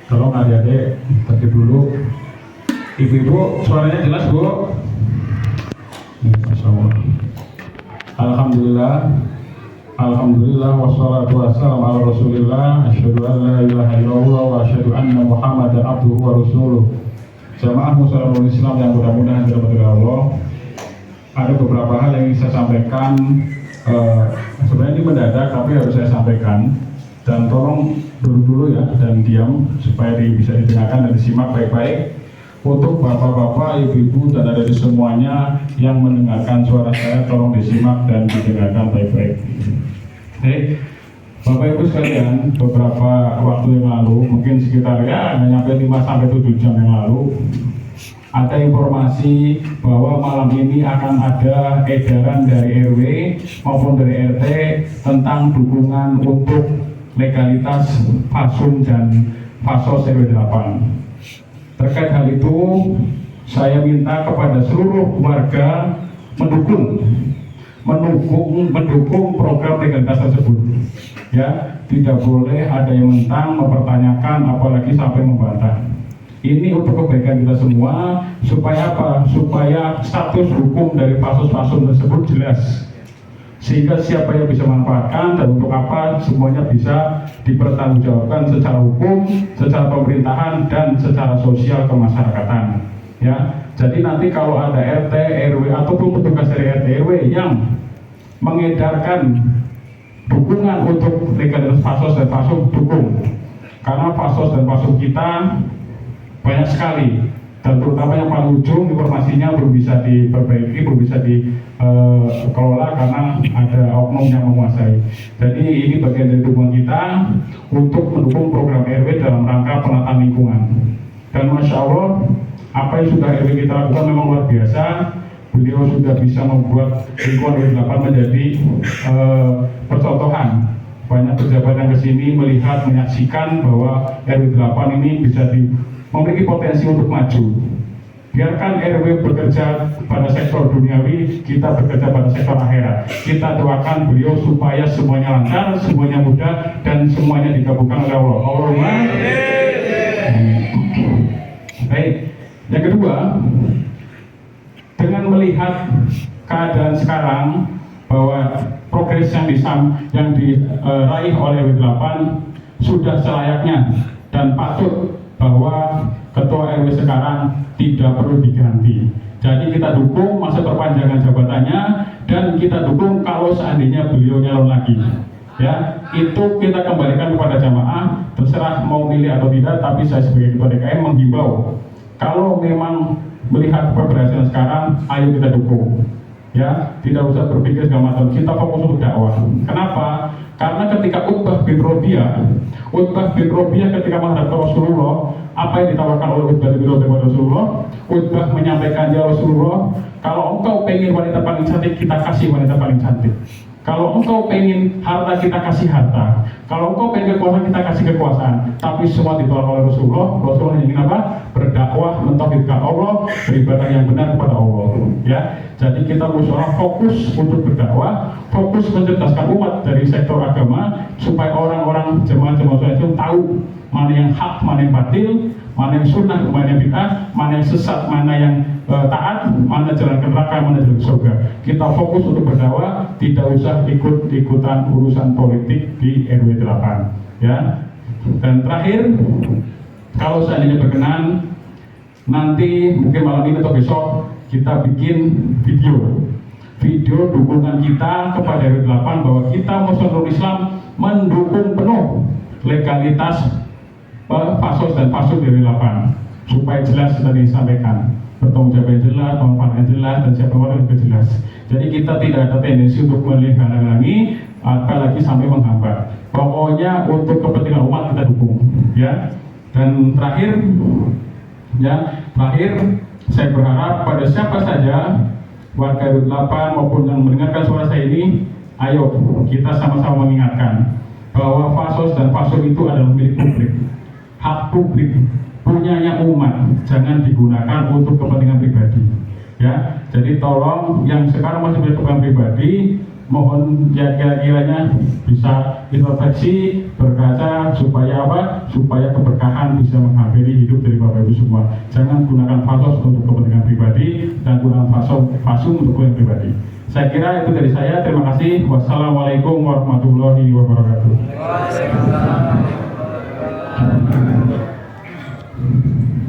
Tolong adik-adik tertib dulu. Ibu-ibu suaranya jelas bu? Masya Allah. Alhamdulillah. Alhamdulillah wassalatu wassalamu ala Rasulillah. Asyhadu an la ilaha illallah wa asyhadu anna Muhammadan abduhu wa rasuluh. Jamaah muslimin Islam yang mudah-mudahan dirahmati Allah. Ada beberapa hal yang ingin saya sampaikan. Sebenarnya ini mendadak tapi harus saya sampaikan. Dan tolong duduk dulu ya dan diam supaya bisa didengarkan dan disimak baik-baik. Untuk bapak-bapak, ibu-ibu dan ada di semuanya yang mendengarkan suara saya, tolong disimak dan didengarkan baik-baik. Oke, Bapak Ibu sekalian, beberapa waktu yang lalu, mungkin sekitar nggak nyampe 5-7 jam yang lalu, ada informasi bahwa malam ini akan ada edaran dari RW maupun dari RT tentang dukungan untuk legalitas Fasum dan Fasos RW 8. Terkait hal itu, saya minta kepada seluruh warga mendukung program legalitas tersebut. Ya, tidak boleh ada yang mentang, mempertanyakan, apalagi sampai membantah. Ini untuk kebaikan kita semua, supaya apa? Supaya status hukum dari Fasos-Fasum tersebut jelas. Sehingga siapa yang bisa manfaatkan dan untuk apa, semuanya bisa dipertanggungjawabkan secara hukum, secara pemerintahan dan secara sosial kemasyarakatan. Ya, jadi nanti kalau ada RT, RW ataupun petugas dari RT RW yang mengedarkan dukungan untuk legalitas Fasos dan Fasum, dukung. Karena Fasos dan Fasum kita banyak sekali, dan terutama yang paling ujung informasinya belum bisa diperbaiki, belum bisa dikelola karena ada oknum yang menguasai. Jadi ini bagian dari dukungan kita untuk mendukung program RW dalam rangka penataan lingkungan. Dan Masya Allah, apa yang sudah RW kita lakukan memang luar biasa. Beliau sudah bisa membuat lingkungan RW 8 menjadi percontohan. Banyak pejabat yang kesini melihat, menyaksikan bahwa RW 8 ini bisa memiliki potensi untuk maju. Biarkan RW bekerja pada sektor duniawi, kita bekerja pada sektor akhirat. Kita doakan beliau supaya semuanya lancar, semuanya mudah, dan semuanya digabungkan oleh Allah. Allahumma baik. Yang kedua, dengan melihat keadaan sekarang bahwa progres yang diraih oleh RW 8 sudah selayaknya dan patut bahwa ketua RW sekarang tidak perlu diganti. Jadi kita dukung masa perpanjangan jabatannya dan kita dukung kalau seandainya beliau nyalon lagi. Ya, itu kita kembalikan kepada jamaah, terserah mau milih atau tidak, tapi saya sebagai ketua DKM menghimbau kalau memang melihat keberhasilan sekarang, ayo kita dukung. Ya, tidak usah berpikir segala macam, kita fokus untuk dakwah. Kenapa? Karena ketika Utbah bin Robiah ketika menghadap Rasulullah, apa yang ditawarkan oleh Utbah bin Robiah kepada Rasulullah? Utbah menyampaikan, ya Rasulullah, kalau engkau pengen wanita paling cantik, kita kasih wanita paling cantik. Kalau engkau pengen harta, kita kasih harta. Kalau engkau pengen kekuasaan, kita kasih kekuasaan. Tapi semua ditolak oleh Rasulullah. Rasulullah ingin apa? Berdakwah, mentauhidkan Allah, beribadah yang benar kepada Allah. Ya, jadi kita musyawarah fokus untuk berdakwah, fokus mencerdaskan umat dari sektor agama, supaya orang-orang jemaah-jemaah itu tahu mana yang hak, mana yang batil, mana yang sunnah, mana yang bid'ah, mana yang sesat, mana yang taat, mana jalan ke neraka, mana jalan ke surga. Kita fokus untuk berdakwah, tidak usah ikut-ikutan urusan politik di RW 8. Ya. Dan terakhir, kalau seandainya berkenan, nanti mungkin malam ini atau besok kita bikin video dukungan kita kepada RW 8 bahwa kita Muslimin Islam mendukung penuh legalitas Fasos dan Fasum RW 8 supaya jelas tadi disampaikan, bertanggung jawab yang jelas, manfaat yang jelas, dan siapa orang juga jelas. Jadi kita tidak ada tendensi untuk menghalang-halangi, apalagi sampai menghambat. Pokoknya untuk kepentingan umat kita dukung, ya. Dan terakhir saya berharap pada siapa saja warga RW 8 maupun yang mendengarkan suara saya ini, ayo kita sama-sama mengingatkan bahwa Fasos dan Fasum itu adalah milik publik, hak publik, punyanya umat, jangan digunakan untuk kepentingan pribadi. Ya, jadi tolong yang sekarang masih punya kepentingan pribadi, mohon ya kira-kiranya bisa introspeksi, berkaca supaya apa? Supaya keberkahan bisa menghampiri hidup dari Bapak Ibu semua. Jangan gunakan falsos untuk kepentingan pribadi dan gunakan falsum untuk kepentingan pribadi. Saya kira itu dari saya. Terima kasih. Wassalamualaikum warahmatullahi wabarakatuh.